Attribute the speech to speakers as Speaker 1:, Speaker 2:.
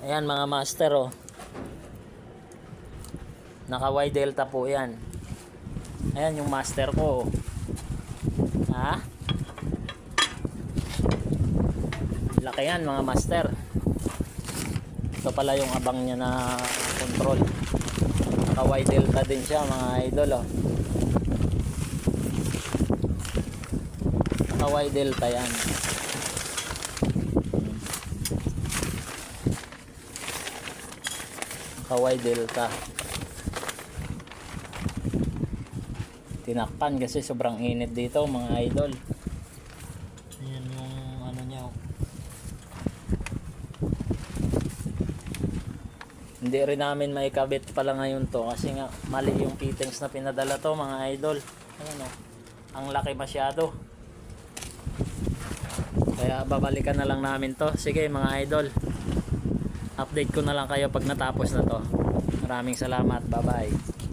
Speaker 1: Ayan mga master, oh. Naka Y delta po yan. Ayan yung master ko, oh. Ha? Laki yan mga master. Ito pala yung abang niya na control. Naka Y delta din siya mga idol, oh. Naka Y delta yan. Naka Y delta. Tinakpan kasi sobrang init dito mga idol. Ayan yung ano niya, oh. Hindi rin namin maikabit pala ngayon to kasi nga mali yung fittings na pinadala to mga idol. Ayan, oh. Ang laki masyado. Kaya babalikan na lang namin to. Sige mga idol, update ko na lang kayo pag natapos na to. Maraming salamat. Bye bye.